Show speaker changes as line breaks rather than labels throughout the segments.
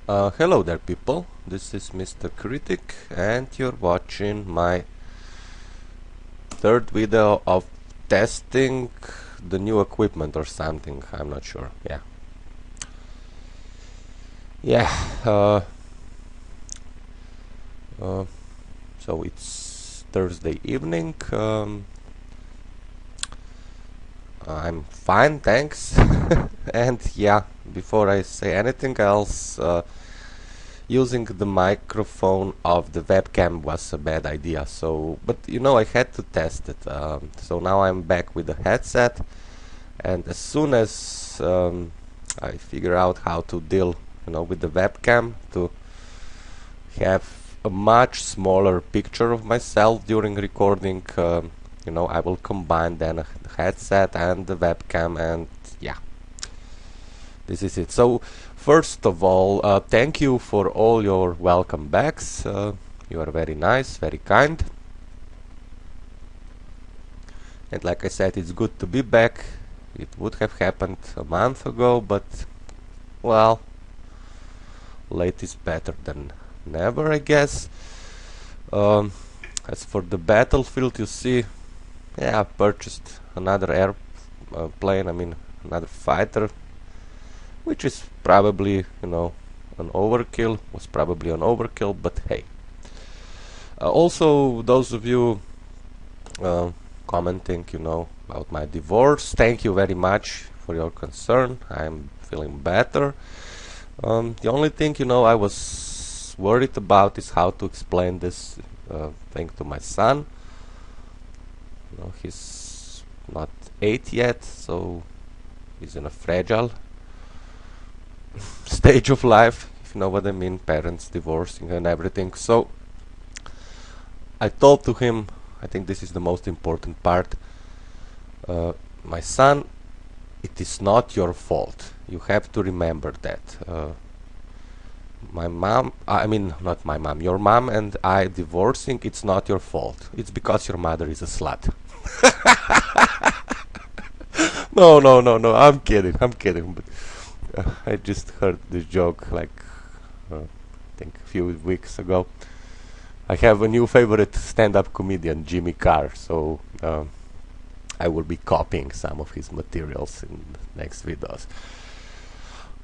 Hello there people, this is Mr. Critic and you're watching my third video of testing the new equipment or something, I'm not sure. Yeah, so it's Thursday evening. I'm fine, thanks. And yeah, before I say anything else, using the microphone of the webcam was a bad idea, but I had to test it. So now I'm back with the headset, and as soon as I figure out how to deal with the webcam to have a much smaller picture of myself during recording, I will combine then the headset and the webcam, and yeah, this is it. So first of all, thank you for all your welcome backs. You are very nice, very kind. And like I said, it's good to be back. It would have happened a month ago, but well, late is better than never, I guess. As for the battlefield, you see, yeah, I purchased another airplane, another fighter, which is probably, an overkill, but hey. Also, those of you commenting, about my divorce, thank you very much for your concern. I'm feeling better. The only thing, I was worried about is how to explain this thing to my son. He's not 8 yet, so he's in a fragile stage of life, if you know what I mean, parents divorcing and everything. So I told to him, I think this is the most important part, my son, it is not your fault. You have to remember that. My mom, not my mom, your mom and I divorcing, it's not your fault. It's because your mother is a slut. No, I'm kidding. But I just heard this joke like I think a few weeks ago. I have a new favorite stand-up comedian, Jimmy Carr, so I will be copying some of his materials in the next videos.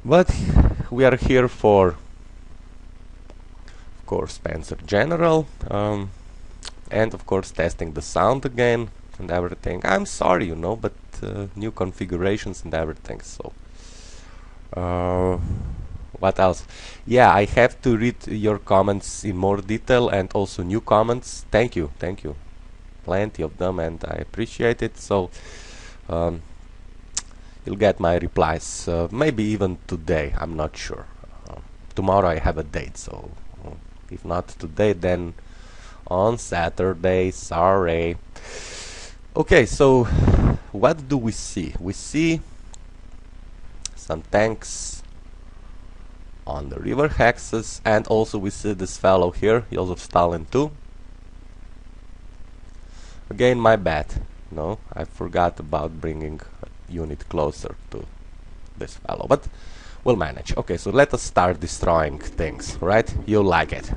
But we are here for, of course, Spencer General, and of course testing the sound again and everything. I'm sorry, but new configurations and everything, so what else? Yeah, I have to read your comments in more detail and also new comments. Thank you, plenty of them, and I appreciate it. So you'll get my replies, maybe even today, I'm not sure. Tomorrow I have a date, so if not today, then on Saturday. Sorry. Okay, so what do we see? We see some tanks on the river Hexes, and also we see this fellow here, Joseph Stalin 2. Again, my bad. No, I forgot about bringing a unit closer to this fellow, but we'll manage. Okay, so let us start destroying things, right? You'll like it.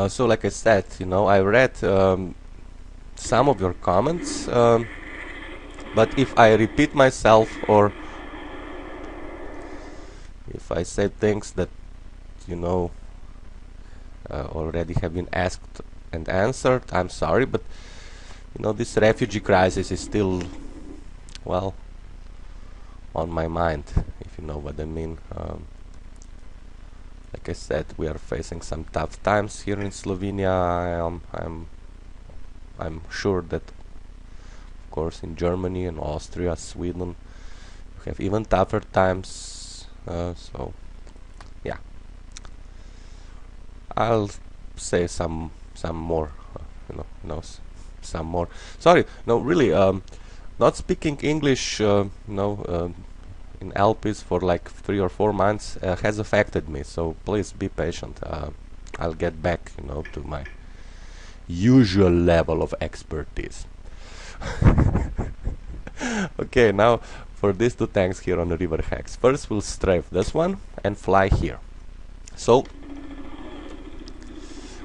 So like I said, I read some of your comments, but if I repeat myself or if I say things that already have been asked and answered, I'm sorry, but this refugee crisis is still, well, on my mind, if you know what I mean. Like I said, we are facing some tough times here in Slovenia. I'm sure that, of course, in Germany and Austria, Sweden, we have even tougher times. So, yeah, I'll say some more. Some more. Sorry, no, really. Not speaking English, in LPs for like 3 or 4 months has affected me, so please be patient. I'll get back to my usual level of expertise. Okay, now for these two tanks here on the river hacks. First we'll strafe this one and fly here. So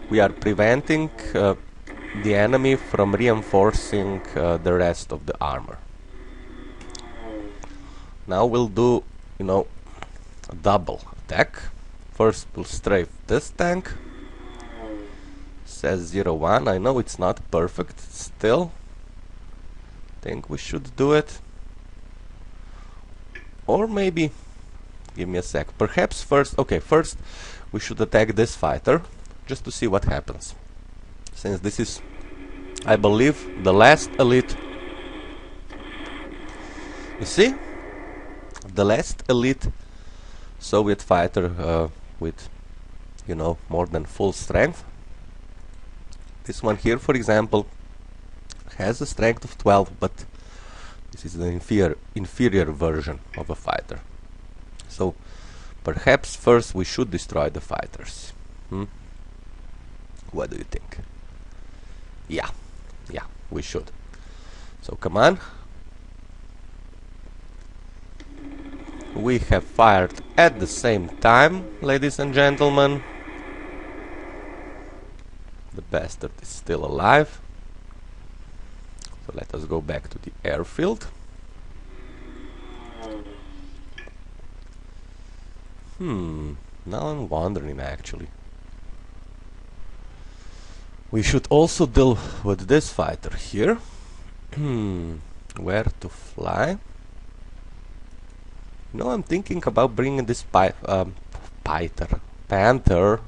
we are preventing the enemy from reinforcing the rest of the armor. Now we'll do, you know, a double attack. First we'll strafe this tank. Says 0-1. I know it's not perfect, still think we should do it. Or maybe, give me a sec, perhaps first, okay, first we should attack this fighter just to see what happens, since this is, I believe, the last elite. You see, the last elite Soviet fighter with, you know, more than full strength. This one here, for example, has a strength of 12, but this is the inferior version of a fighter. So perhaps first we should destroy the fighters. What do you think? Yeah, we should. So come on. We have fired at the same time, ladies and gentlemen. The bastard is still alive. So let us go back to the airfield. Now I'm wondering, actually. We should also deal with this fighter here. Where to fly? No, I'm thinking about bringing this panther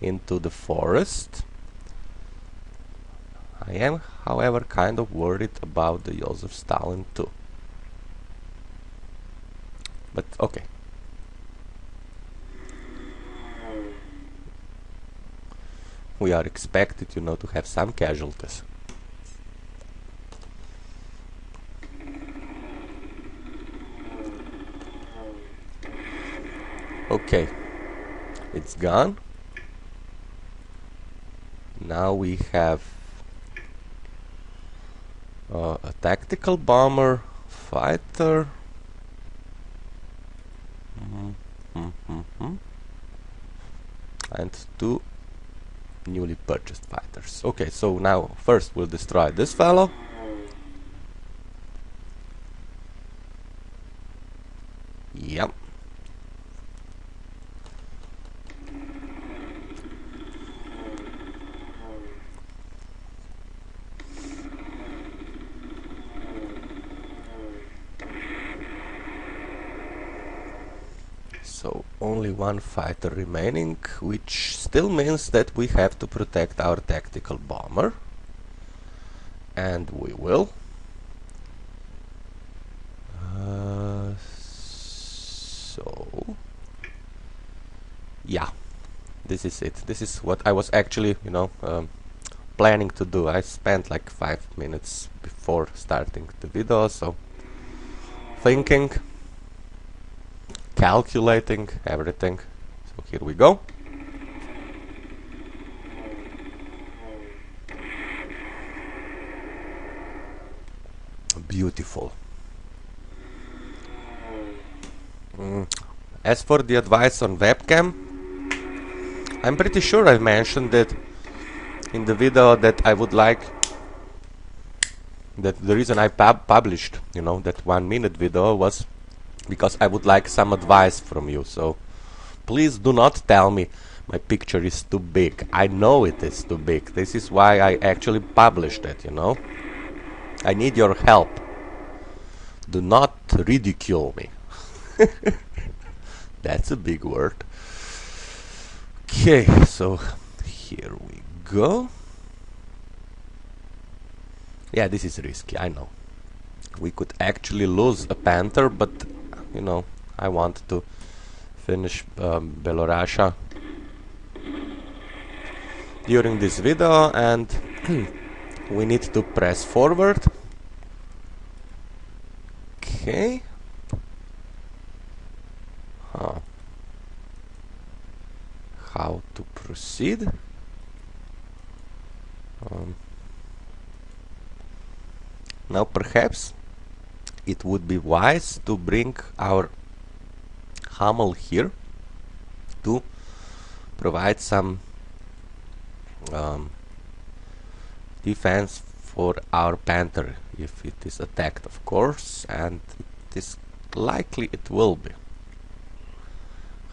into the forest. I am, however, kind of worried about the Joseph Stalin too. But okay. We are expected, you know, to have some casualties. Okay, it's gone. Now we have a tactical bomber fighter. And two newly purchased fighters. Okay, so now first we'll destroy this fellow. Yep. So only one fighter remaining, which still means that we have to protect our tactical bomber. And we will. So yeah, this is it. This is what I was actually, you know, planning to do. I spent like 5 minutes before starting the video, so thinking, calculating everything. So here we go. Beautiful. As for the advice on webcam, I'm pretty sure I mentioned it in the video that I would like, that the reason I published, you know, that 1 minute video was because I would like some advice from you. So please do not tell me my picture is too big. I know it is too big. This is why I actually published it, you know. I need your help. Do not ridicule me. That's a big word. Okay, so here we go. Yeah, this is risky, I know. We could actually lose a panther, but you know, I want to finish Belorussia during this video, and we need to press forward. Okay. How to proceed? Now perhaps it would be wise to bring our Hummel here to provide some defense for our Panther if it is attacked, of course, and it is likely it will be.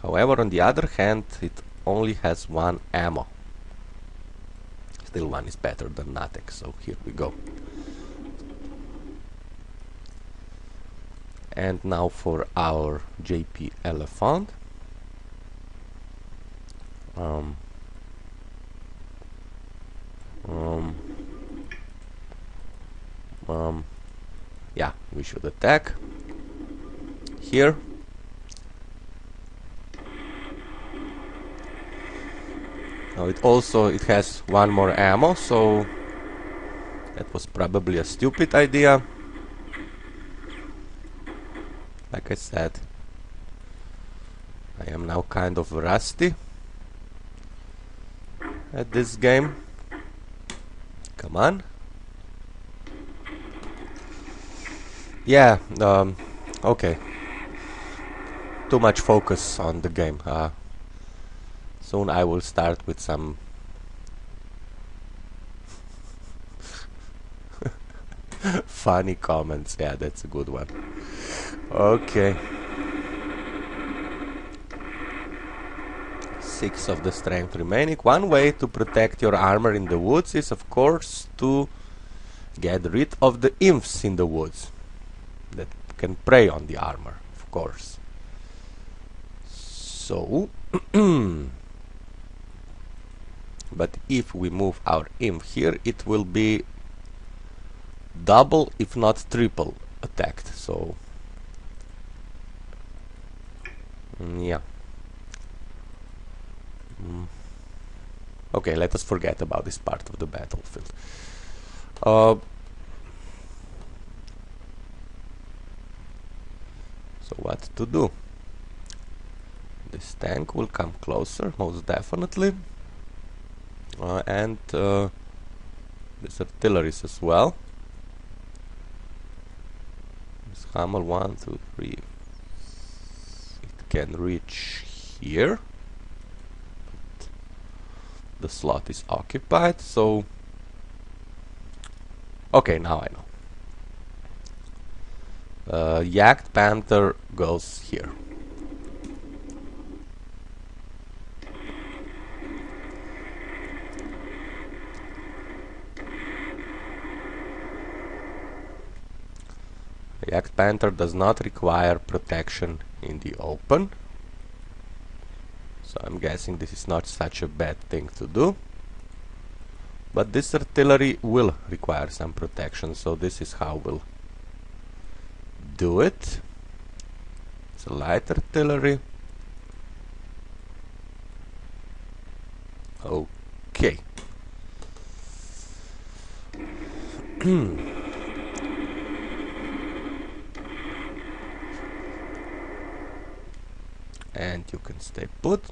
However, on the other hand, it only has one ammo. Still, one is better than nothing, so here we go. And now for our JP Elephant. Yeah, we should attack here. Now it has one more ammo, so that was probably a stupid idea. Like I said, I am now kind of rusty at this game. Come on. Yeah, okay. Too much focus on the game. Soon I will start with some funny comments. Yeah, that's a good one. Okay. 6 of the strength remaining. One way to protect your armor in the woods is, of course, to get rid of the imps in the woods that can prey on the armor, of course. So, but if we move our imp here, it will be double, if not triple, attacked. So, yeah. Okay, let us forget about this part of the battlefield. So what to do? This tank will come closer, most definitely, and this artilleries as well. This Hummel 1, 2, 3. It can reach here. But the slot is occupied, so okay, now I know. Jagd Panther goes here. The Jagd Panther does not require protection in the open, so I'm guessing this is not such a bad thing to do. But this artillery will require some protection, so this is how we'll do it. It's a light artillery. Okay. And you can stay put.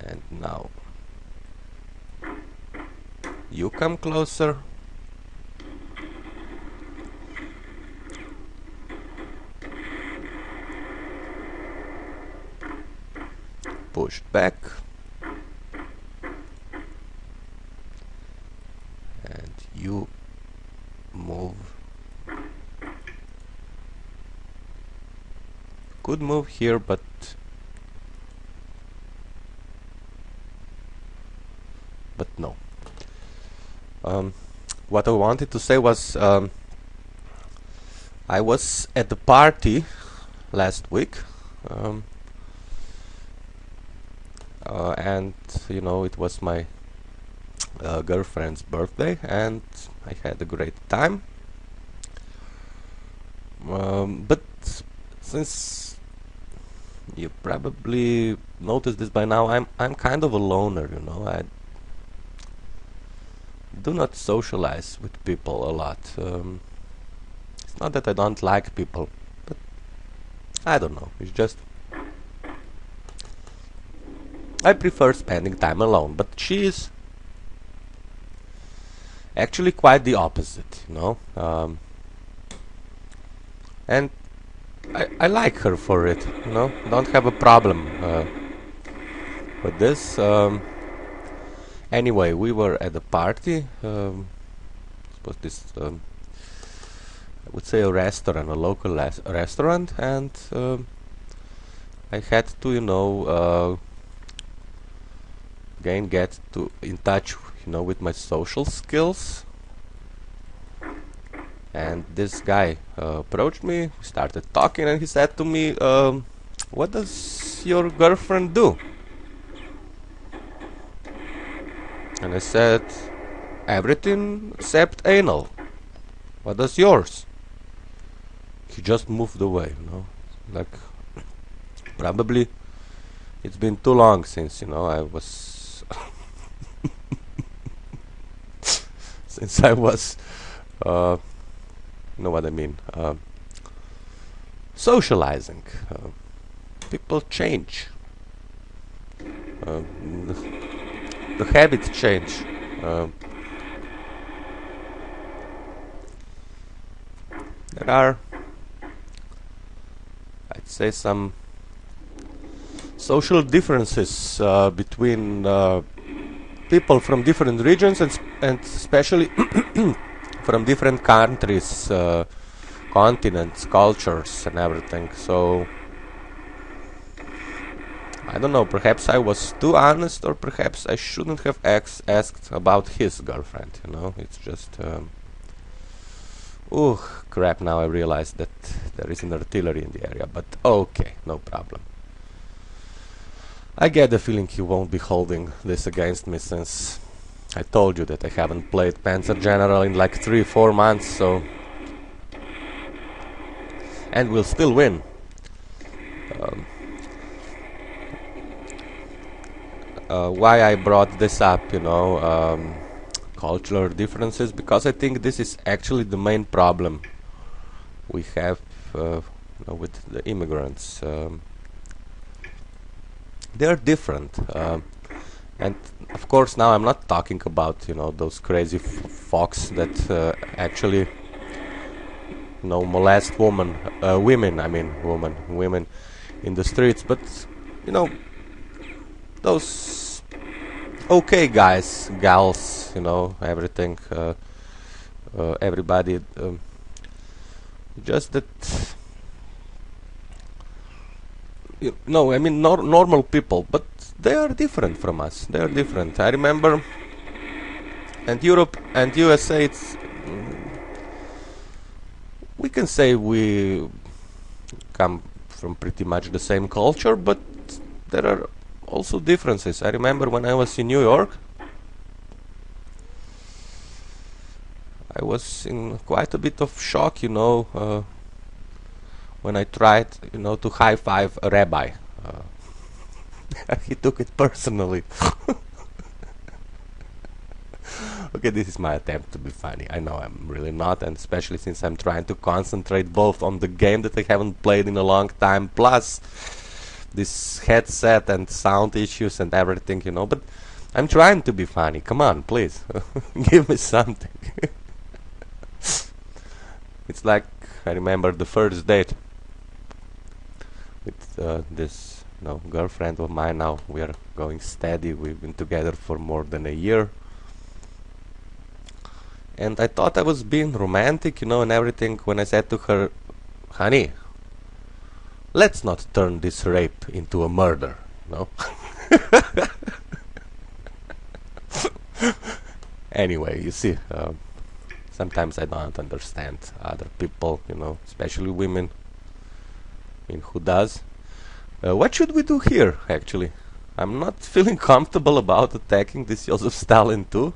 And now you come closer. Pushed back. And you move. Could move here, but no. What I wanted to say was I was at the party last week, and you know, it was my girlfriend's birthday, and I had a great time. But since you probably noticed this by now, I'm kind of a loner, you know. I do not socialize with people a lot. It's not that I don't like people, but I don't know. It's just I prefer spending time alone. But she is Actually, quite the opposite, you know. And I like her for it, you know. Don't have a problem with this. Anyway, we were at a party. Was this? I would say a restaurant, a local restaurant, and I had to, you know, again get in touch, you know, with my social skills. And this guy approached me, we started talking, and he said to me, what does your girlfriend do? And I said, everything except anal. What does yours? He just moved away, you know, like probably it's been too long since, you know, I was since I was you know what I mean, socializing. People change, the habits change. There are, I'd say, some social differences between people from different regions and especially from different countries, continents, cultures, and everything. So I don't know, perhaps I was too honest, or perhaps I shouldn't have asked about his girlfriend, you know. It's just crap, now I realize that there is an artillery in the area, but okay, no problem. I get the feeling he won't be holding this against me, since I told you that I haven't played Panzer General in like 3-4 months, so... And we'll still win. Why I brought this up, you know, cultural differences, because I think this is actually the main problem we have you know, with the immigrants. They're different, and of course now I'm not talking about, you know, those crazy fox that actually, you know, molest women in the streets, but you know, those okay guys, gals, you know, everything, everybody, just that, you know, I mean, normal people, but they are different from us. They are different. I remember, and Europe and USA, it's, we can say we come from pretty much the same culture, but there are also differences. I remember when I was in New York, I was in quite a bit of shock, you know, when I tried, you know, to high-five a rabbi. He took it personally. Okay, this is my attempt to be funny. I know I'm really not, and especially since I'm trying to concentrate both on the game that I haven't played in a long time, plus this headset and sound issues and everything, you know, but I'm trying to be funny. Come on, please. Give me something. It's like, I remember the first date with this, you know, girlfriend of mine. Now we are going steady. We've been together for more than a year. And I thought I was being romantic, you know, and everything, when I said to her, honey, let's not turn this rape into a murder, you know. Anyway, you see, sometimes I don't understand other people, you know, especially women. I mean, who does? What should we do here, actually? I'm not feeling comfortable about attacking this Joseph Stalin too,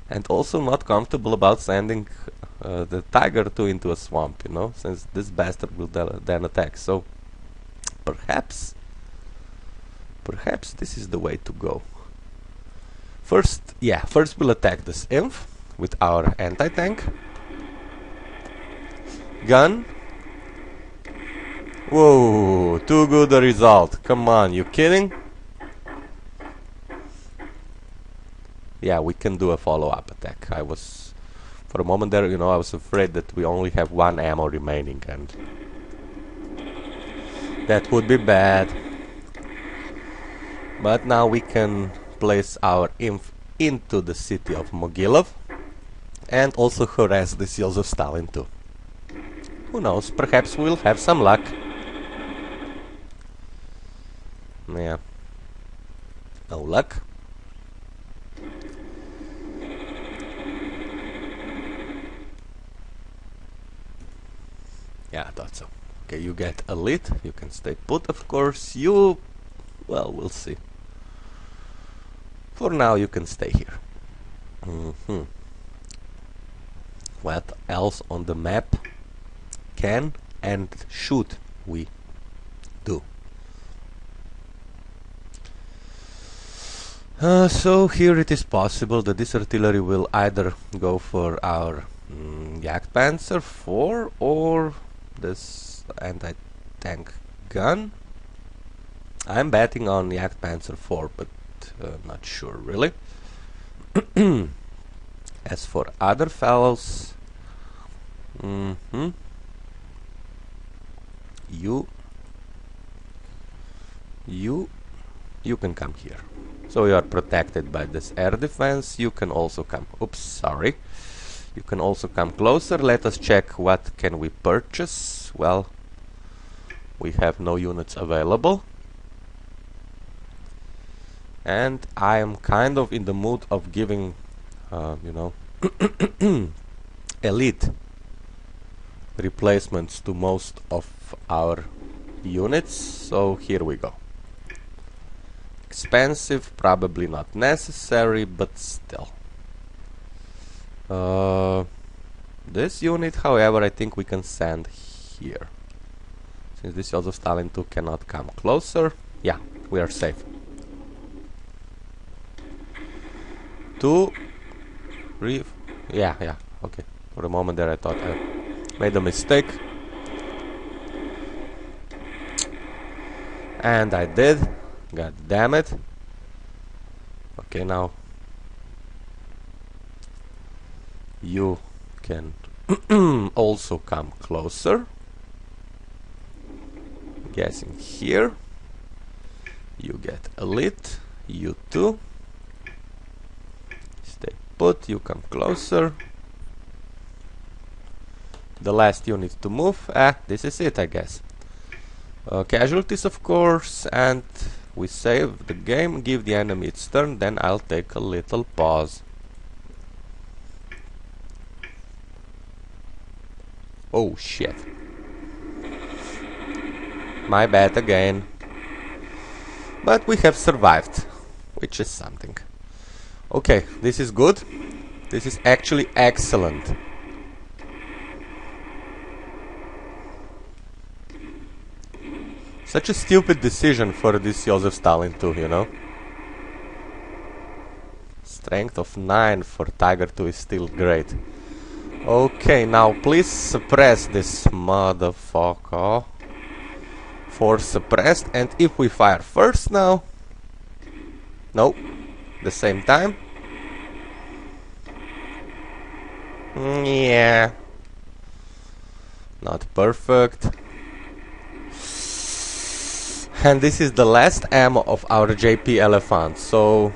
and also not comfortable about sending the Tiger 2 into a swamp, you know, since this bastard will then attack. So perhaps this is the way to go. First we'll attack this Inf with our anti-tank gun. Whoa, too good a result. Come on, you kidding? yeah, we can do a follow-up attack. I was, for a moment there, you know, I was afraid that we only have one ammo remaining, and that would be bad. But now we can place our inf into the city of Mogilov and also harass the seals of Stalin too. Who knows, perhaps we'll have some luck. Yeah. No luck. Yeah, I thought so. Okay, you get elite, you can stay put, of course. You, well, we'll see. For now, you can stay here. What else on the map can and should we do? So here it is possible that this artillery will either go for our Jagdpanzer 4 or this anti-tank gun. I'm betting on Jagdpanzer 4, but not sure really. As for other fellows, you can come here. So you are protected by this air defense. You can also come, oops, sorry. You can also come closer. Let us check what can we purchase. Well, we have no units available. And I am kind of in the mood of giving, you know, elite replacements to most of our units. So here we go. Expensive, probably not necessary, but still. This unit, however, I think we can send here. Since this Joseph Stalin 2 cannot come closer, yeah, we are safe. 2, 3, yeah, okay. For a moment there I thought I made a mistake. And I did. God damn it. Okay, now you can also come closer. Guessing here. You get elite. You too. Stay put. You come closer. The last unit to move. This is it, I guess. Casualties, of course, and we save the game, give the enemy its turn, then I'll take a little pause. Oh shit. My bad again. But we have survived, which is something. Okay, this is good. This is actually excellent. Such a stupid decision for this Joseph Stalin 2, you know? Strength of 9 for Tiger 2 is still great. Okay, now please suppress this motherfucker. Force suppressed, and if we fire first now... No, the same time. Yeah. Not perfect. And this is the last ammo of our JP Elephant, so...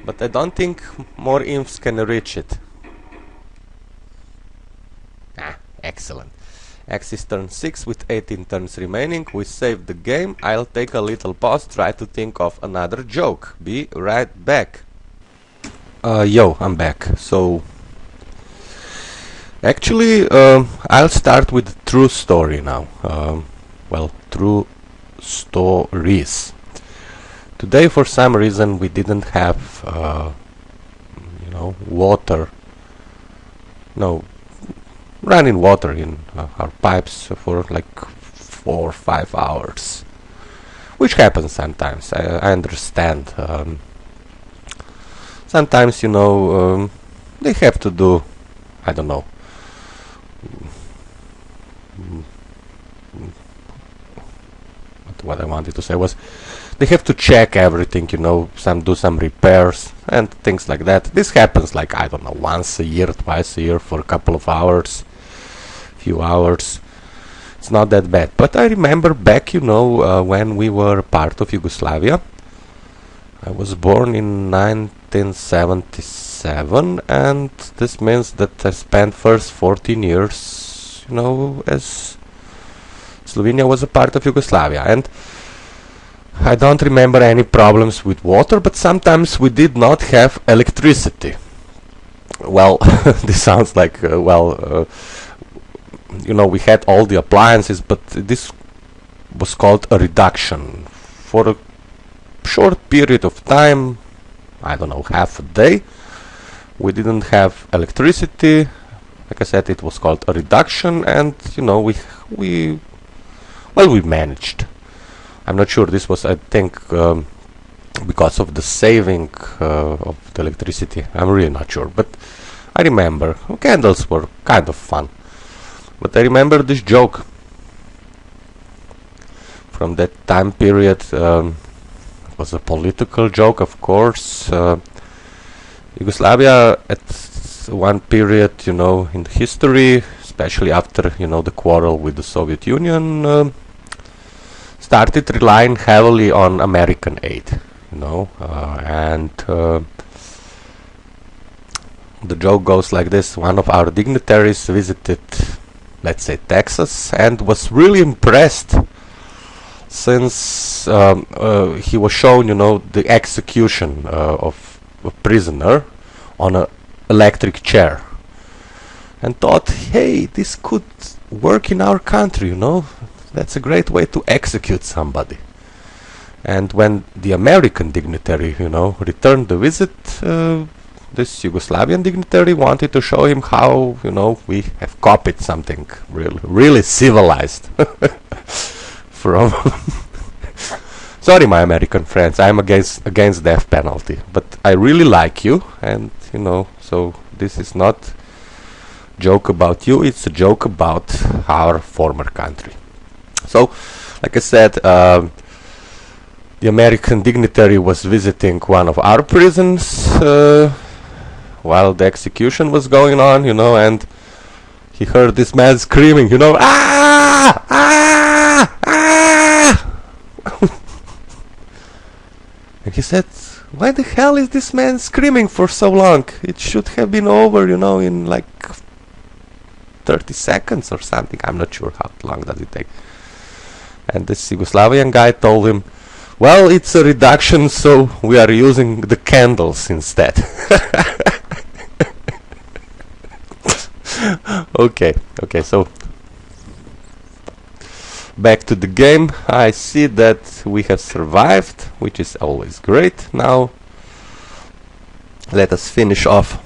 But I don't think more imps can reach it. Excellent. X is turn 6 with 18 turns remaining. We saved the game. I'll take a little pause, try to think of another joke. Be right back. Yo, I'm back. So... Actually, I'll start with the true story now. Well, true stories. Today, for some reason, we didn't have, you know, water. No, running water in our pipes for like 4 or 5 hours, which happens sometimes. I understand. Sometimes, you know, they have to do, I don't know. What I wanted to say was they have to check everything, you know, do some repairs and things like that. This happens like, I don't know, once a year, twice a year for a couple of hours, few hours. It's not that bad. But I remember back, you know, when we were part of Yugoslavia. I was born in 1977, and this means that I spent first 14 years, you know, as Slovenia was a part of Yugoslavia. And I don't remember any problems with water, but sometimes we did not have electricity. Well, this sounds like, you know, we had all the appliances, but this was called a reduction. For a short period of time, I don't know, half a day, we didn't have electricity. Like I said, it was called a reduction, and you know, we managed. I'm not sure, this was, I think, because of the saving of the electricity. I'm really not sure, but I remember candles were kind of fun. But I remember this joke from that time period. It was a political joke, of course. Yugoslavia at one period, you know, in history, especially after, you know, the quarrel with the Soviet Union, started relying heavily on American aid, you know, and the joke goes like this: one of our dignitaries visited, let's say, Texas, and was really impressed, since he was shown, you know, the execution of a prisoner on an electric chair, and thought, hey, this could work in our country, you know, that's a great way to execute somebody. And when the American dignitary, you know, returned the visit, this Yugoslavian dignitary wanted to show him how, you know, we have copied something really civilized from sorry, my American friends, I'm against death penalty, but I really like you, and you know, so this is not joke about you, it's a joke about our former country. So, like I said, the American dignitary was visiting one of our prisons while the execution was going on, you know, and he heard this man screaming, you know, ah, ah, ah. And he said, why the hell is this man screaming for so long? It should have been over, you know, in like 30 seconds or something. I'm not sure how long does it take. And this Yugoslavian guy told him, well, it's a reduction, so we are using the candles instead. Okay, so back to the game. I see that we have survived, which is always great. Now let us finish off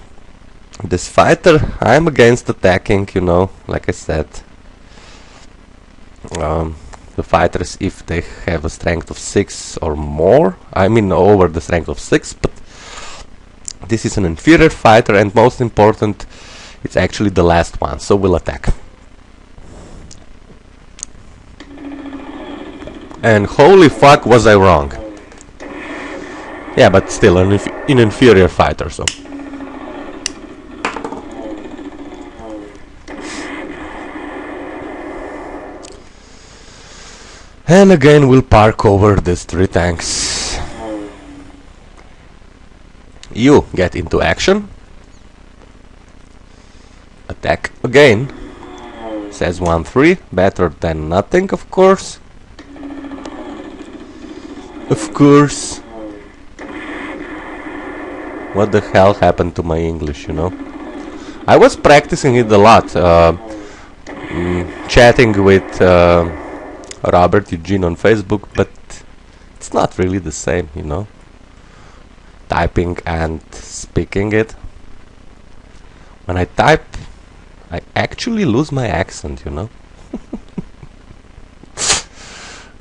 this fighter. I'm against attacking, you know, like I said. The fighters, if they have a strength of 6 or more, I mean over the strength of 6, but this is an inferior fighter, and most important, it's actually the last one, so we'll attack. And holy fuck, was I wrong. Yeah, but still an inferior fighter, so. And again we'll park over these 3 tanks. You get into action. Attack again. Says 1-3, better than nothing, of course. Of course. What the hell happened to my English, you know? I was practicing it a lot, chatting with Robert Eugene on Facebook, but it's not really the same, you know, typing and speaking it. When I type, I actually lose my accent, you know.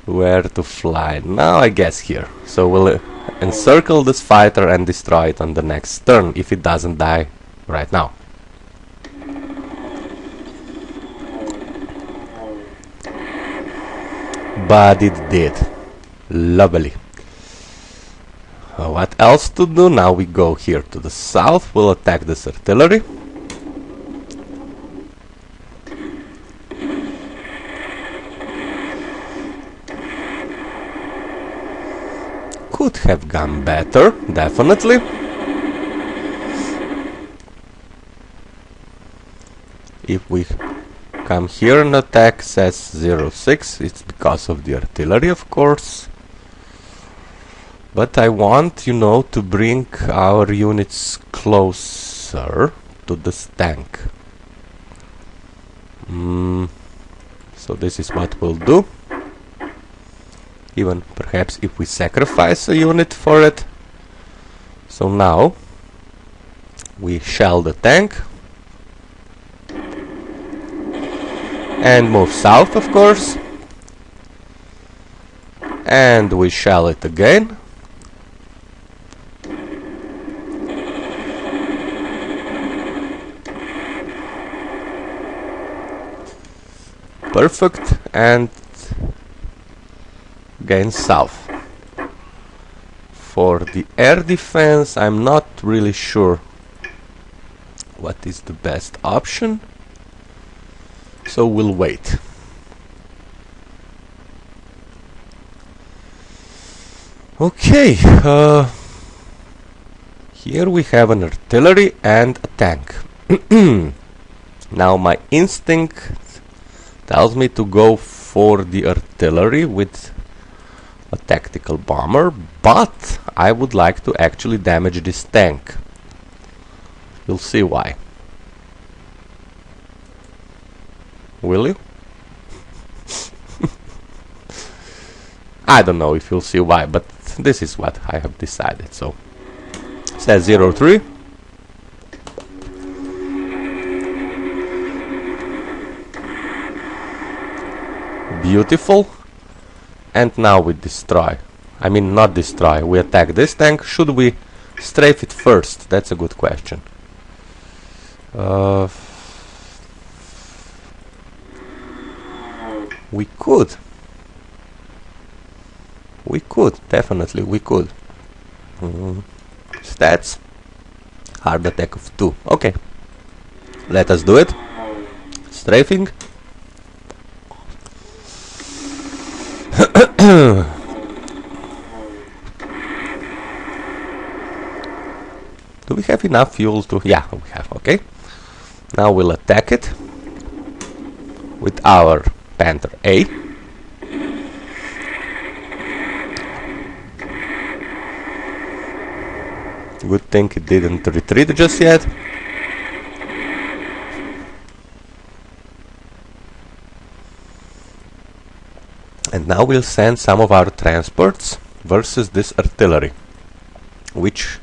Where to fly? Now I guess here. So we'll encircle this fighter and destroy it on the next turn, if it doesn't die right now. But it did. Lovely. What else to do? Now we go here to the south. We'll attack this artillery. Could have gone better, definitely. If we come here and attack, says 06, it's because of the artillery, of course. But I want, you know, to bring our units closer to this tank. So this is what we'll do. Even perhaps if we sacrifice a unit for it. So now we shell the tank and move south, of course, and we shell it again. Perfect, and again south. For the air defense, I'm not really sure what is the best option, so we'll wait. Okay, here we have an artillery and a tank. Now my instinct tells me to go for the artillery with a tactical bomber, but I would like to actually damage this tank. You'll see why. Will you? I don't know if you'll see why, but this is what I have decided. So, says 03. Beautiful. And now we destroy. I mean, not destroy. We attack this tank. Should we strafe it first? That's a good question. We could. We could. Definitely, we could. Stats. Hard attack of 2. Okay. Let us do it. Strafing. Do we have enough fuel to... Yeah, we have, okay. Now we'll attack it with our Panther A. Good thing it didn't retreat just yet. And now we'll send some of our transports versus this artillery, which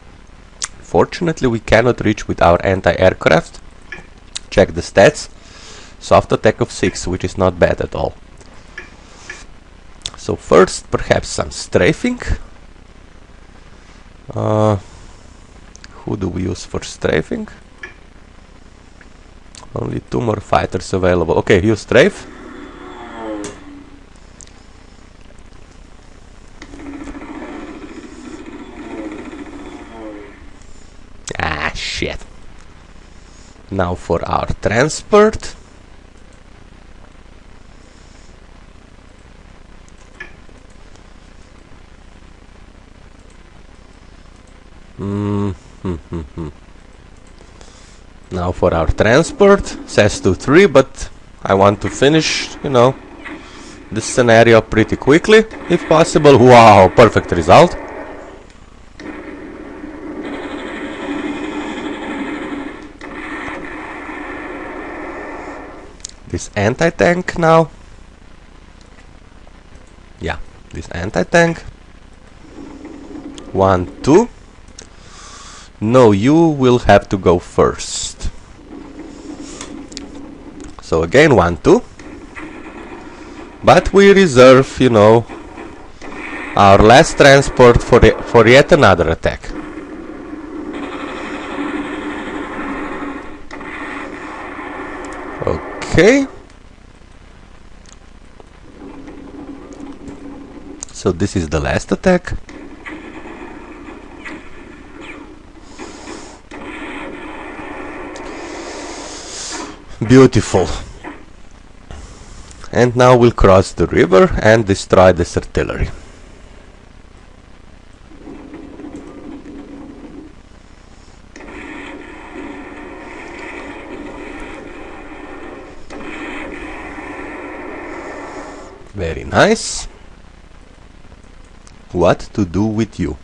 fortunately we cannot reach with our anti-aircraft. Check the stats. Soft attack of 6, which is not bad at all. So first, perhaps some strafing. Who do we use for strafing? Only 2 more fighters available. Okay, use strafe. Ah, shit. Now for our transport. Now for our transport, says 2-3, but I want to finish, you know, this scenario pretty quickly, if possible. Wow, perfect result. This anti-tank now. Yeah, this anti-tank. 1, 2. No, you will have to go first. So again 1, 2. But we reserve, you know, our last transport for yet another attack. Okay. So this is the last attack. Beautiful. And now we'll cross the river and destroy this artillery. Very nice. What to do with you?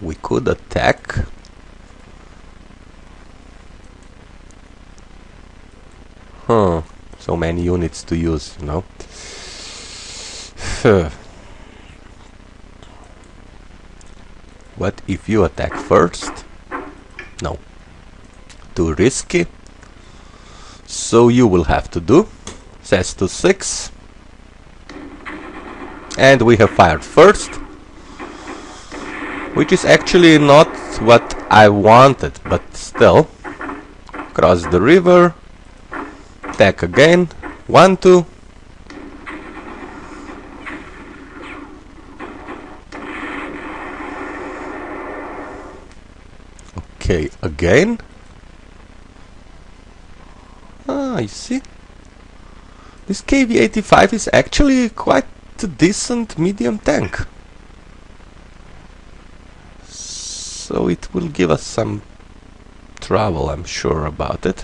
We could attack. So many units to use, you know. What if you attack first? No. Too risky. So you will have to do. Says to 6. And we have fired first. Which is actually not what I wanted, but still. Cross the river. Attack again. 1, 2. Okay, again. I see. This KV-85 is actually quite a decent medium tank. So it will give us some trouble, I'm sure about it.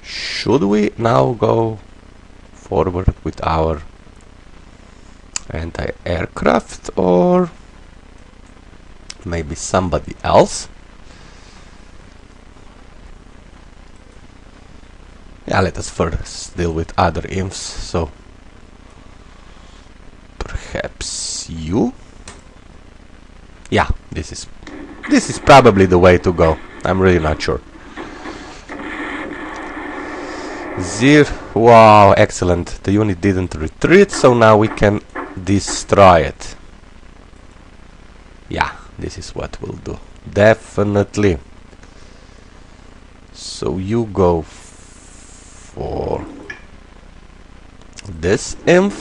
Should we now go forward with our anti-aircraft, or maybe somebody else? Yeah, let us first deal with other imps, so perhaps you? Yeah, this is probably the way to go. I'm really not sure. Wow, excellent. The unit didn't retreat, so now we can destroy it. Yeah, this is what we'll do. Definitely. So you go for this imp.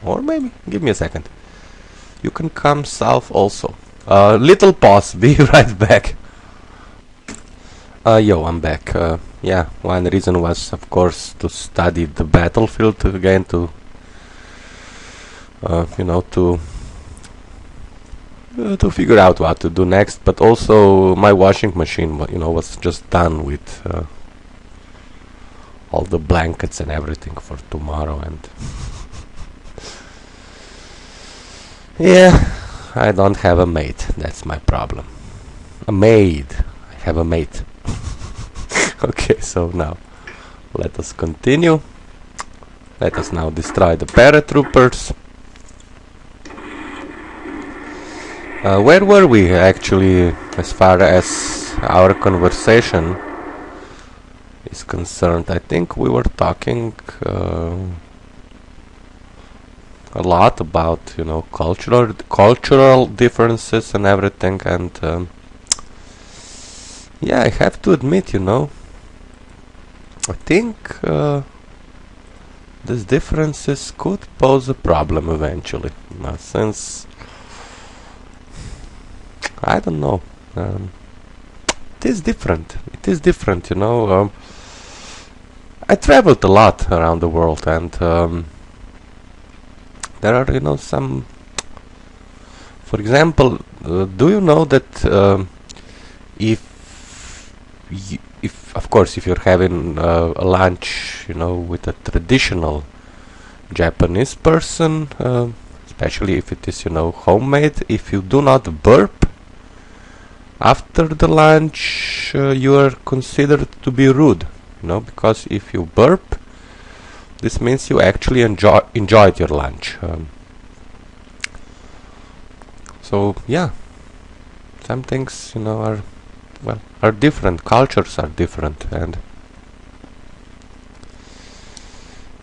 Or maybe, give me a second. You can come south also. Little pause, be right back. I'm back. Yeah, one reason was, of course, to study the battlefield again, to to figure out what to do next. But also, my washing machine, was just done with all the blankets and everything for tomorrow, and yeah, I don't have a mate. That's my problem. A maid. I have a mate. Okay, so now let us continue. Let us now destroy the paratroopers. Where were we actually as far as our conversation is concerned? I think we were talking a lot about, cultural differences and everything, and yeah, I have to admit, I think these differences could pose a problem eventually, since I don't know, it is different, I traveled a lot around the world, and there are, some, for example, do you know that if of course, if you're having a lunch, with a traditional Japanese person, especially if it is, homemade, if you do not burp after the lunch, you are considered to be rude, because if you burp, this means you actually enjoyed your lunch. So yeah, some things, are different. Cultures are different, and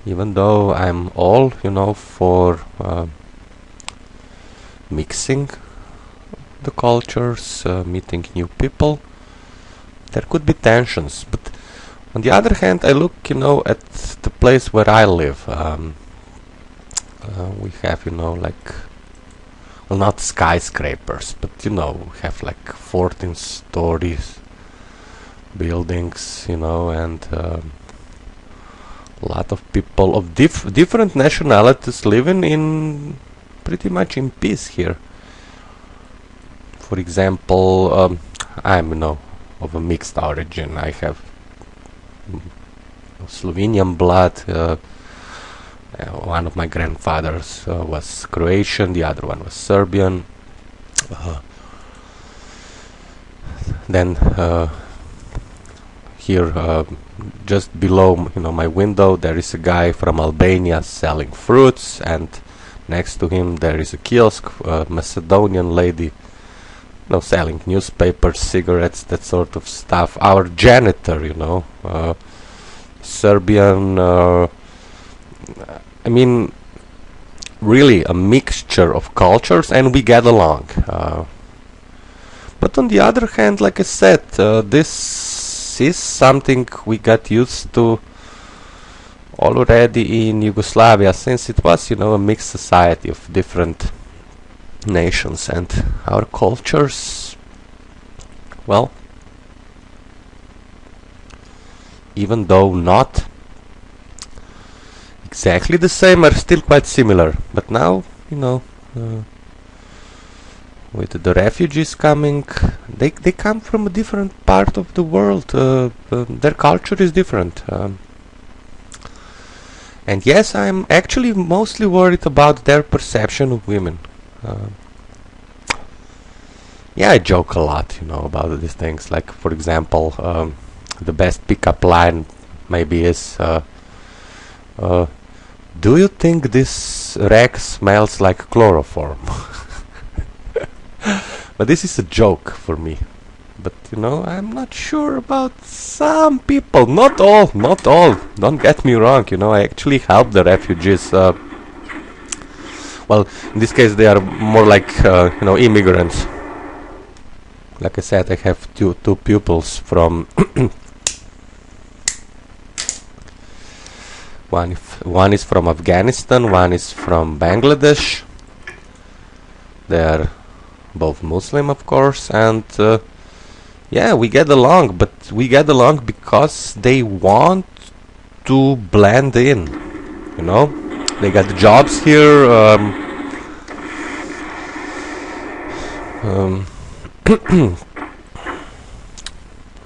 even though I'm all, for mixing the cultures, meeting new people, there could be tensions. But On the other hand, I look, at the place where I live. We have, like, well, not skyscrapers, but we have like 14 stories buildings, and a lot of people of different nationalities living in pretty much in peace here. For example, I'm of a mixed origin. I have Slovenian blood. One of my grandfathers was Croatian, the other one was Serbian. Then here, just below my window, there is a guy from Albania selling fruits, and next to him there is a kiosk, Macedonian lady selling newspapers, cigarettes, that sort of stuff. Our janitor, Serbian, I mean, really a mixture of cultures, and we get along. But on the other hand, like I said, this is something we got used to already in Yugoslavia, since it was, a mixed society of different nations, and our cultures, well, even though not exactly the same, are still quite similar. But now, with the refugees coming, they come from a different part of the world. Their culture is different. And yes, I'm actually mostly worried about their perception of women. Yeah, I joke a lot, about these things. Like, for example, the best pickup line maybe is, do you think this rag smells like chloroform? But this is a joke for me. But I'm not sure about some people. Not all. Don't get me wrong. I actually help the refugees. Well, in this case, they are more like immigrants. Like I said, I have two pupils from one is from Afghanistan, one is from Bangladesh. They are both Muslim, of course, and yeah, we get along, but we get along because they want to blend in, They got jobs here,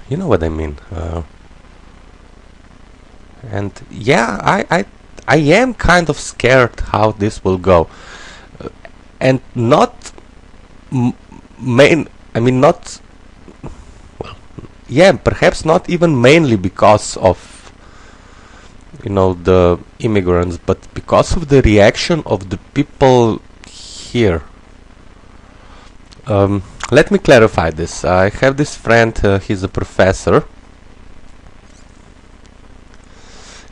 you know what I mean. And yeah, I am kind of scared how this will go, and not not, well, yeah, perhaps not even mainly because of the immigrants, but because of the reaction of the people here. Let me clarify this. I have this friend, he's a professor.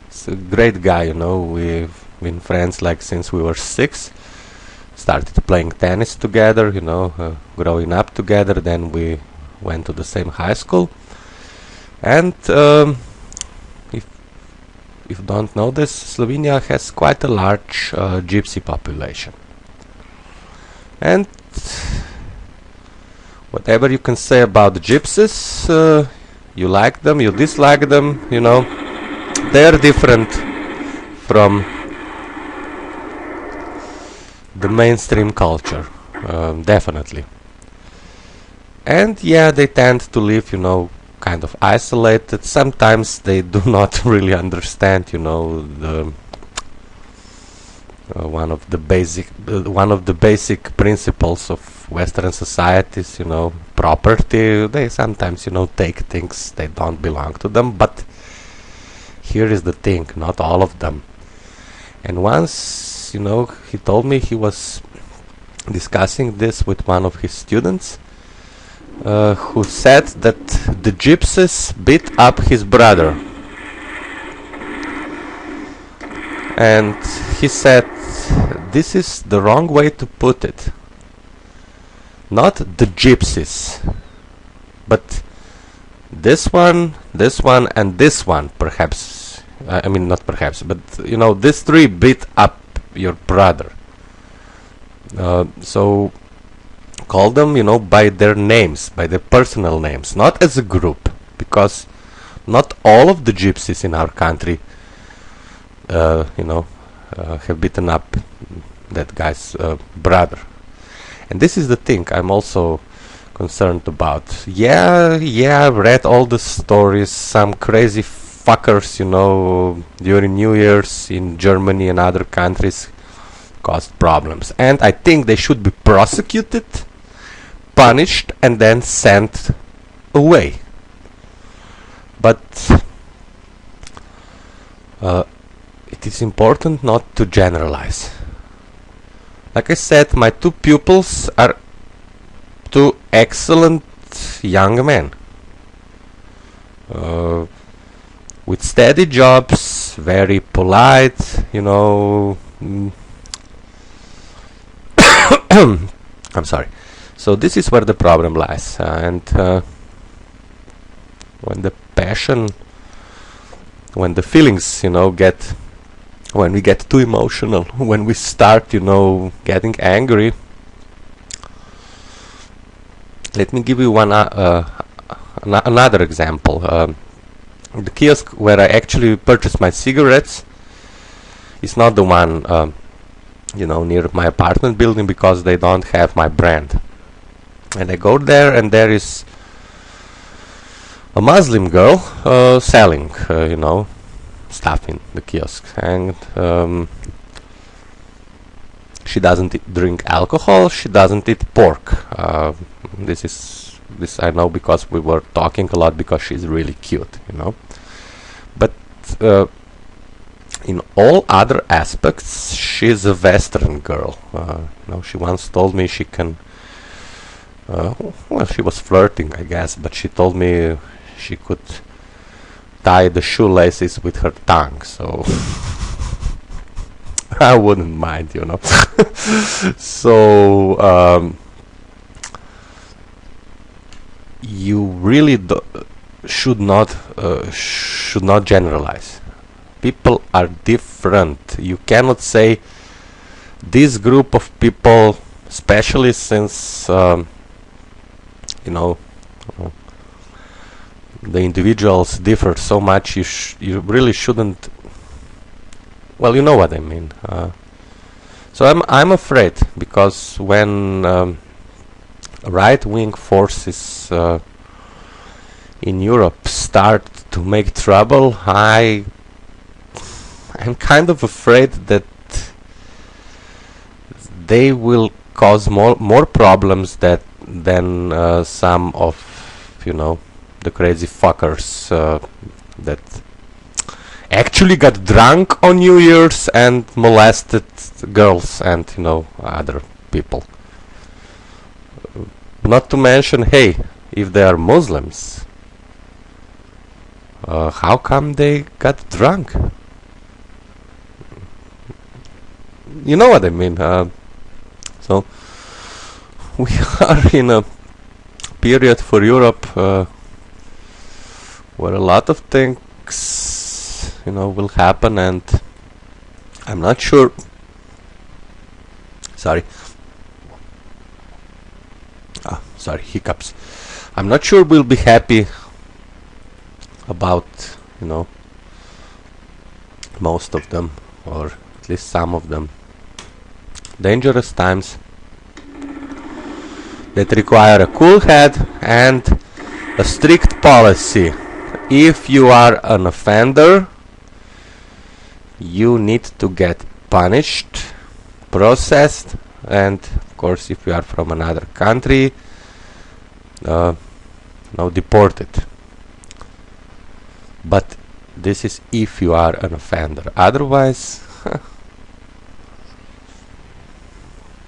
He's a great guy, we've been friends like since we were 6. Started playing tennis together, growing up together. Then we went to the same high school. And if you don't know this, Slovenia has quite a large gypsy population. And whatever you can say about the gypsies, you like them, you dislike them, they are different from the mainstream culture, definitely. And yeah, they tend to live, kind of isolated. Sometimes they do not really understand, the one of the basic principles of Western societies, property. They sometimes, take things that don't belong to them. But here is the thing: not all of them. And once, he told me he was discussing this with one of his students, who said that the gypsies beat up his brother. And he said, this is the wrong way to put it. Not the gypsies, but this one, and this one, perhaps. I mean, not perhaps, but you know, these three beat up your brother. So call them, you know, by their names, by their personal names, not as a group, because not all of the gypsies in our country, you know, have beaten up that guy's brother. And this is the thing I'm also concerned about. Yeah, I've read all the stories. Some crazy fuckers, you know, during New Year's in Germany and other countries caused problems. And I think they should be prosecuted, punished, and then sent away. But it is important not to generalize. Like I said, my two pupils are two excellent young men with steady jobs, very polite, you know. I'm sorry. So this is where the problem lies, and when the passion, when the feelings, you know, when we get too emotional, when we start, you know, getting angry. Let me give you one another example. The kiosk where I actually purchased my cigarettes is not the one, you know, near my apartment building, because they don't have my brand. And I go there, and there is a Muslim girl selling, you know, stuff in the kiosk, and she doesn't drink alcohol. She doesn't eat pork. This I know because we were talking a lot, because she's really cute, you know. But in all other aspects, she's a Western girl. You know, she once told me she can. Well, she was flirting, I guess, but she told me she could tie the shoelaces with her tongue, so I wouldn't mind, you know. So you really should not generalize. People are different. You cannot say this group of people, especially since you know, the individuals differ so much. You really shouldn't. Well, you know what I mean. So I'm afraid, because when right-wing forces in Europe start to make trouble, I'm kind of afraid that they will cause more problems than some of, you know, the crazy fuckers that actually got drunk on New Year's and molested girls and, you know, other people. Not to mention, hey, if they are Muslims, how come they got drunk? You know what I mean. So we are in a period for Europe where a lot of things, you know, will happen, and I'm not sure. Sorry, hiccups. I'm not sure we'll be happy about, you know, most of them, or at least some of them. Dangerous times that require a cool head and a strict policy. If you are an offender, you need to get punished, processed, and of course, if you are from another country, deported. But this is if you are an offender. Otherwise,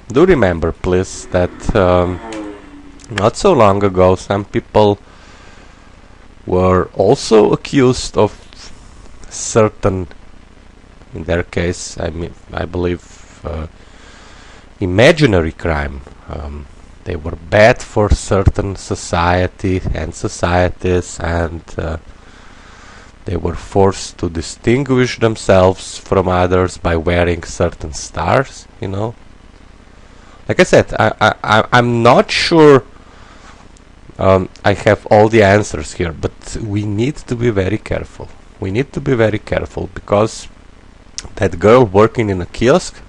do remember, please, that not so long ago some people were also accused of certain, in their case, I believe, imaginary crime. they were bad for certain society and societies, and they were forced to distinguish themselves from others by wearing certain stars, you know. Like I said, I'm not sure I have all the answers here, but we need to be very careful. We need to be very careful, because that girl working in a kiosk,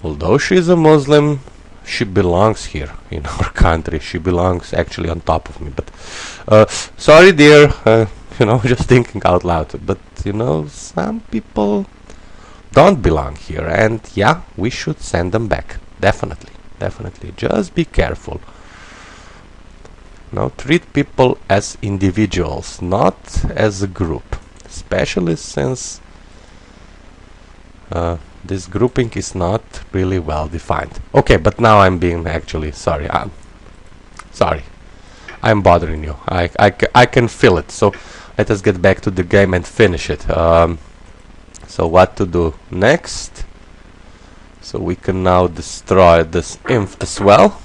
although she's a Muslim, she belongs here in our country. She belongs actually on top of me. But sorry, dear, you know, just thinking out loud. But you know, some people don't belong here, and yeah, we should send them back. Definitely, definitely. Just be careful. Now, treat people as individuals, not as a group, especially since this grouping is not really well defined. Okay, but now I'm being actually sorry. I'm sorry. I'm bothering you. I can feel it. So let us get back to the game and finish it. So what to do next? So we can now destroy this imp as well.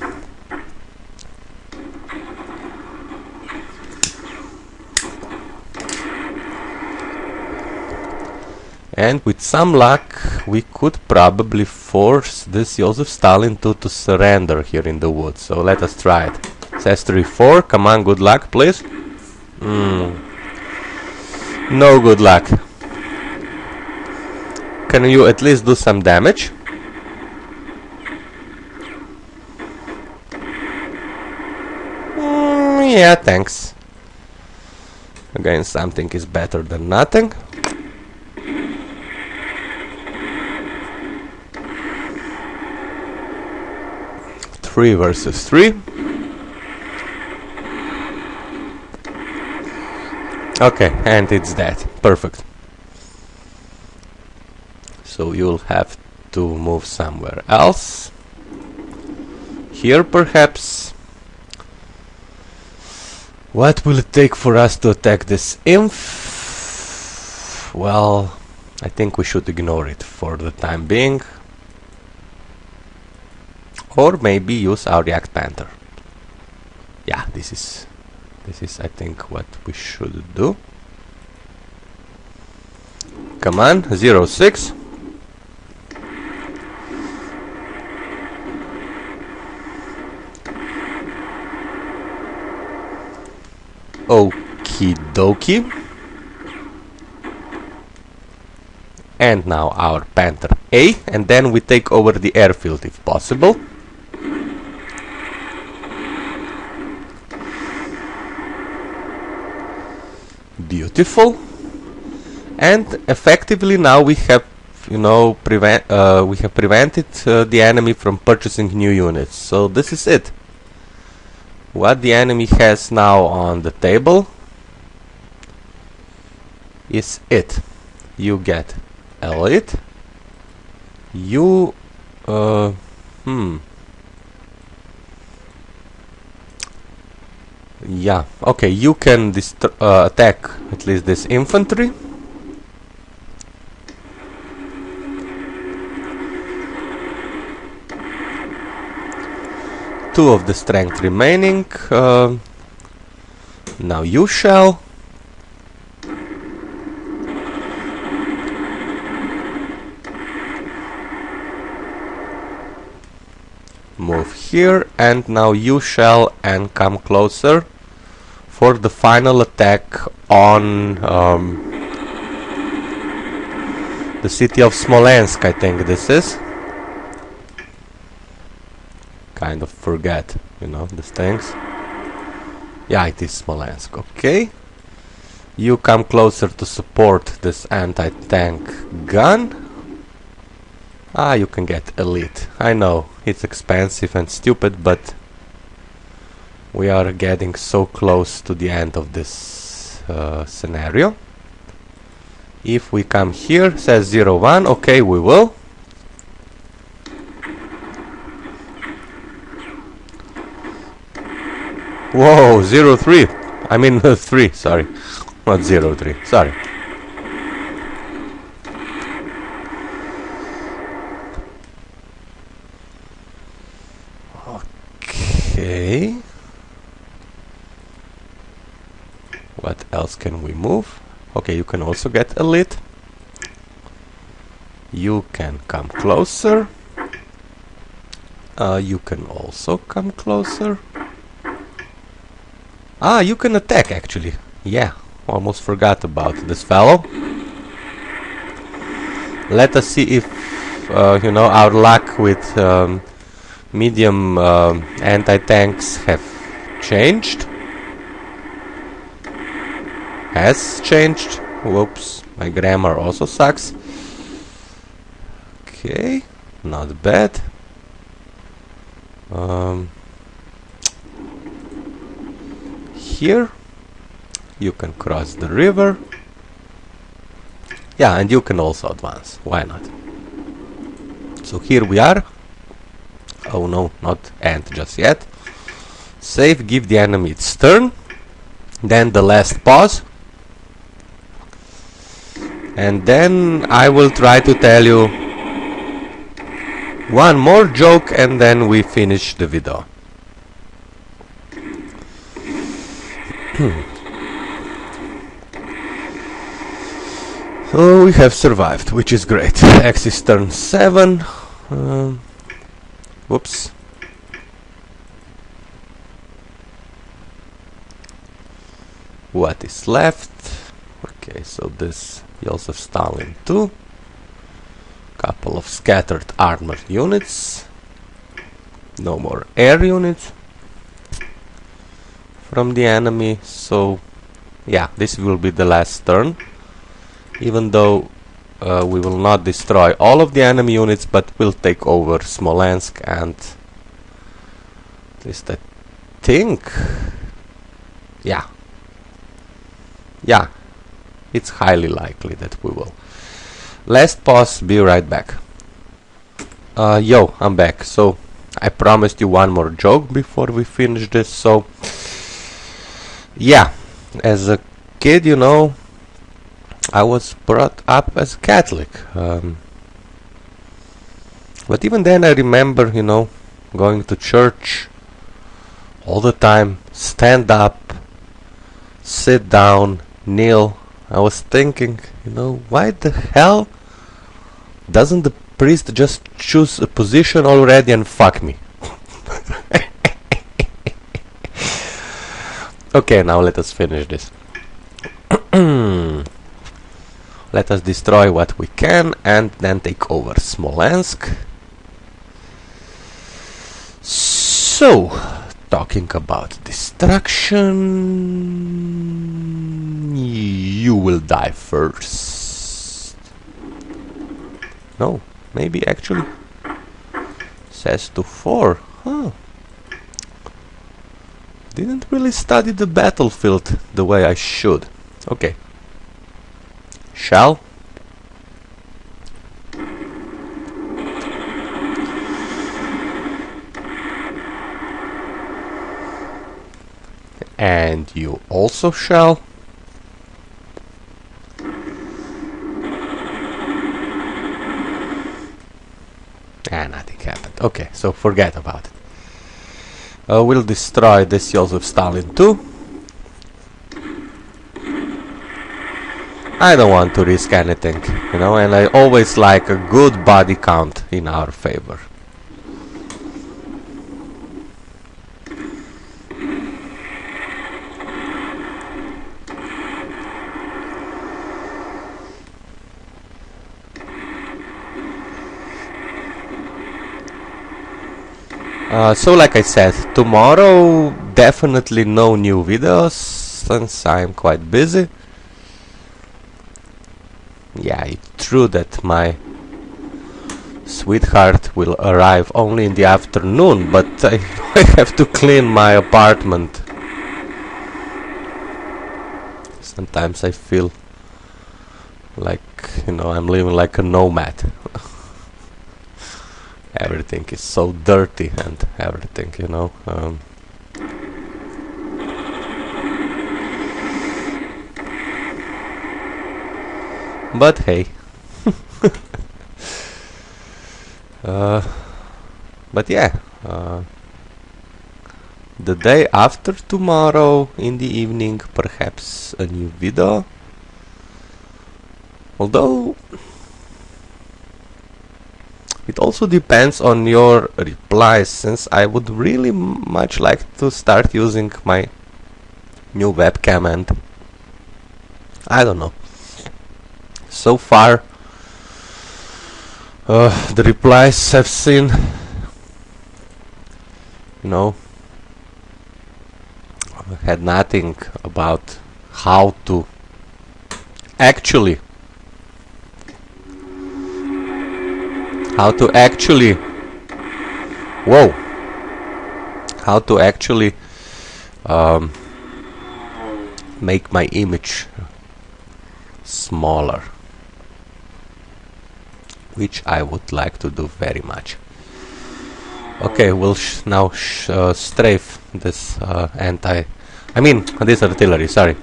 And with some luck, we could probably force this Joseph Stalin to surrender here in the woods. So let us try it. Says 3-4. Come on, good luck, please. No good luck. Can you at least do some damage? Yeah, thanks. Again, something is better than nothing. 3 versus 3. Okay, and it's dead. Perfect. So you'll have to move somewhere else. Here, perhaps. What will it take for us to attack this imp? Well, I think we should ignore it for the time being. Or maybe use our React Panther. Yeah, this is I think what we should do. Come on, 0-6. Okie dokie. And now our Panther A, and then we take over the airfield if possible. Beautiful. And effectively now we have, you know, prevented the enemy from purchasing new units. So this is it. What the enemy has now on the table is it. You get elite. You yeah, okay, you can attack at least this infantry. Two of the strength remaining. Now you shall. Move here, and now you shall and come closer for the final attack on the city of Smolensk, I think this is. Kind of forget, you know, these things. Yeah, it is Smolensk, okay. You come closer to support this anti-tank gun. Ah, you can get elite. I know, it's expensive and stupid, but we are getting so close to the end of this scenario. If we come here, says 0-1, okay, we will. Whoa, 0-3. I mean 3, sorry. Not 0-3, sorry. move. Okay, you can also get elite. You can come closer. You can also come closer. Ah, you can attack actually. Yeah, almost forgot about this fellow. Let us see if you know, our luck with medium anti-tanks have changed. Has changed. Whoops, my grammar also sucks. Okay, not bad. Here you can cross the river. Yeah, and you can also advance. Why not? So here we are. Oh no, not end just yet. Save, give the enemy its turn. Then the last pause. And then I will try to tell you one more joke and then we finish the video. So we have survived, which is great. Axis turn 7. Whoops. What is left? Okay, so this Joseph Stalin 2. Couple of scattered armored units. No more air units from the enemy. So yeah, this will be the last turn. Even though we will not destroy all of the enemy units, but we'll take over Smolensk, and at least I think, yeah, it's highly likely that we will. Last pause, be right back. Yo, I'm back. So I promised you one more joke before we finish this. So yeah, as a kid, you know, I was brought up as Catholic, but even then I remember, you know, going to church all the time, stand up, sit down, kneel. I was thinking, you know, why the hell doesn't the priest just choose a position already and fuck me? Okay, now let us finish this. Let us destroy what we can and then take over Smolensk. So, talking about destruction, you will die first. No, maybe actually says to 4. Huh. Didn't really study the battlefield the way I should. Okay. Shall. And you also shall. Nothing happened. Okay, so forget about it. We'll destroy this Joseph Stalin too. I don't want to risk anything, you know, and I always like a good body count in our favor. So like I said, tomorrow definitely no new videos since I'm quite busy. Yeah, it's true that my sweetheart will arrive only in the afternoon, but I have to clean my apartment. Sometimes I feel like, you know, I'm living like a nomad. Everything is so dirty and everything, you know. But hey. But yeah, the day after tomorrow in the evening, perhaps a new video. Although it also depends on your replies, since I would really much like to start using my new webcam, and I don't know. So far, the replies I've seen, had nothing about how to actually make my image smaller, which I would like to do very much. Okay, we'll now strafe this this artillery, sorry.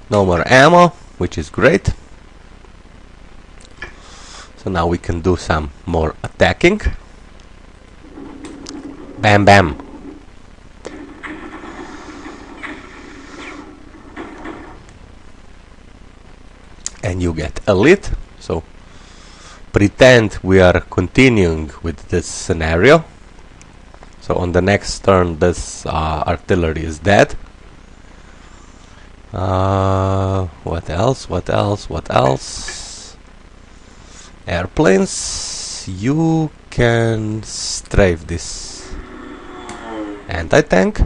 No more ammo, which is great. So now we can do some more attacking. Bam bam. And you get elite. So pretend we are continuing with this scenario. So on the next turn this artillery is dead. What else? Airplanes. You can strafe this anti-tank.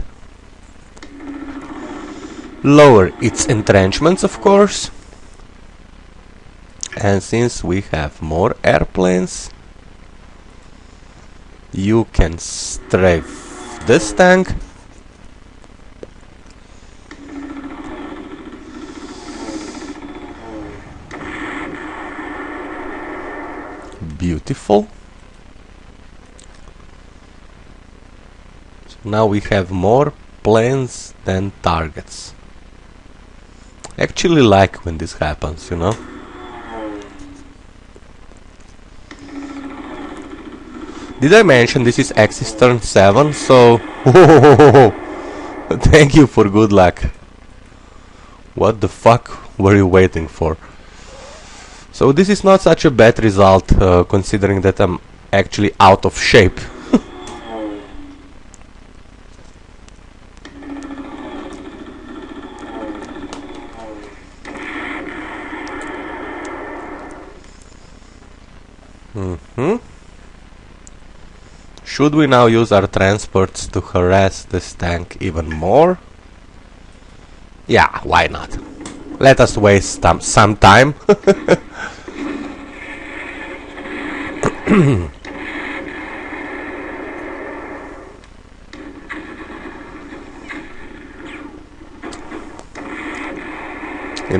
Lower its entrenchments, of course. And since we have more airplanes, you can strafe this tank. Beautiful. So now we have more planes than targets. Actually like when this happens, Did I mention this is Axis turn 7? So thank you for good luck. What the fuck were you waiting for? So this is not such a bad result, considering that I'm actually out of shape. Should we now use our transports to harass this tank even more? Yeah, why not? Let us waste some time.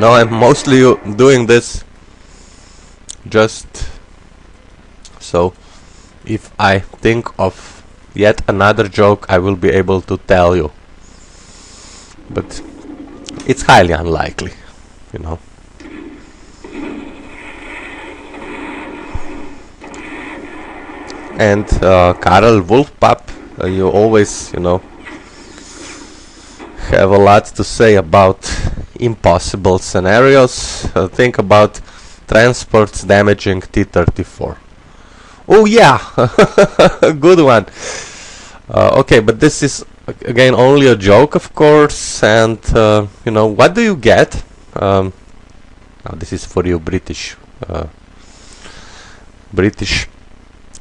I'm mostly doing this just so if I think of yet another joke, I will be able to tell you. But it's highly unlikely, And Karel Wolfpapp, you always, have a lot to say about impossible scenarios. Think about transports damaging T-34. Oh yeah, good one. Okay, but this is again only a joke, of course. And what do you get? Now this is for you, British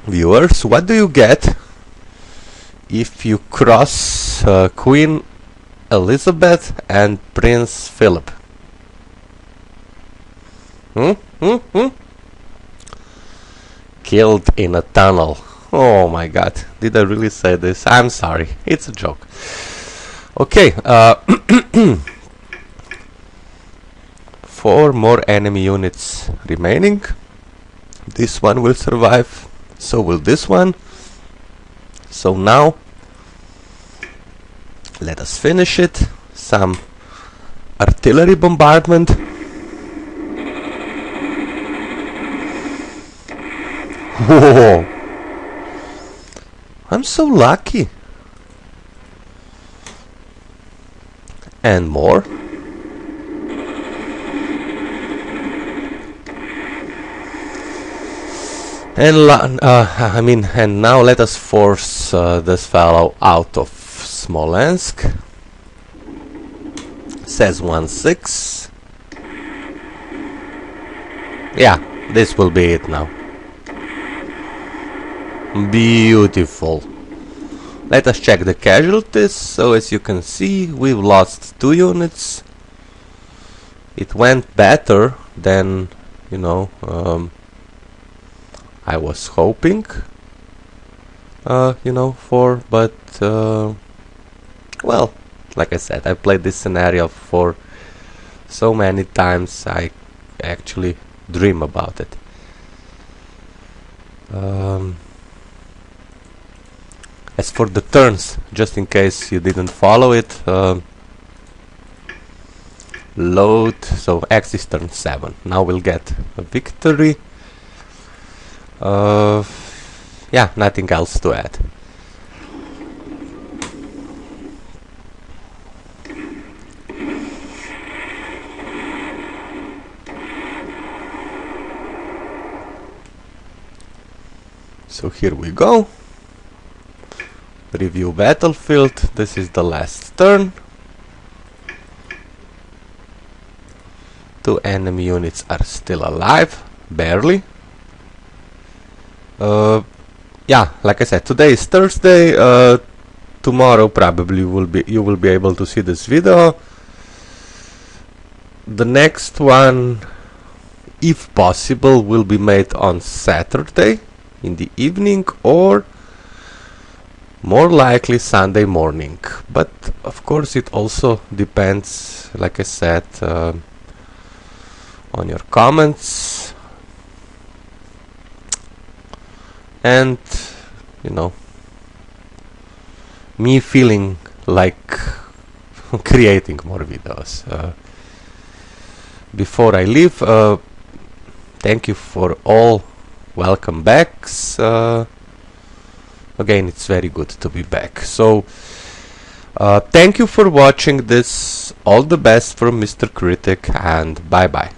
viewers. What do you get if you cross Queen Elizabeth and Prince Philip? Killed in a tunnel. Oh my god, did I really say this? I'm sorry, it's a joke. Okay, 4 more enemy units remaining. This one will survive, so will this one. So now let us finish it. Some artillery bombardment. Whoa! I'm so lucky. and more. And now let us force this fellow out of Smolensk. Says 1-6. Yeah, this will be it now. Beautiful. Let us check the casualties. So as you can see, we've lost 2 units. It went better than, you know, I was hoping, you know, for, but, well, like I said, I played this scenario for so many times, I actually dream about it. As for the turns, just in case you didn't follow it, load, so X is turn 7. Now we'll get a victory. Yeah, nothing else to add. So here we go. Review battlefield. This is the last turn. 2 enemy units are still alive, barely. Yeah, like I said, today is Thursday. Tomorrow probably you will be able to see this video. The next one, if possible, will be made on Saturday in the evening, or more likely Sunday morning. But of course it also depends, like I said, on your comments and, you know, me feeling like creating more videos. Before I leave, thank you for all welcome backs. Again, it's very good to be back. So thank you for watching this. All the best from Mr. Critic, and bye bye.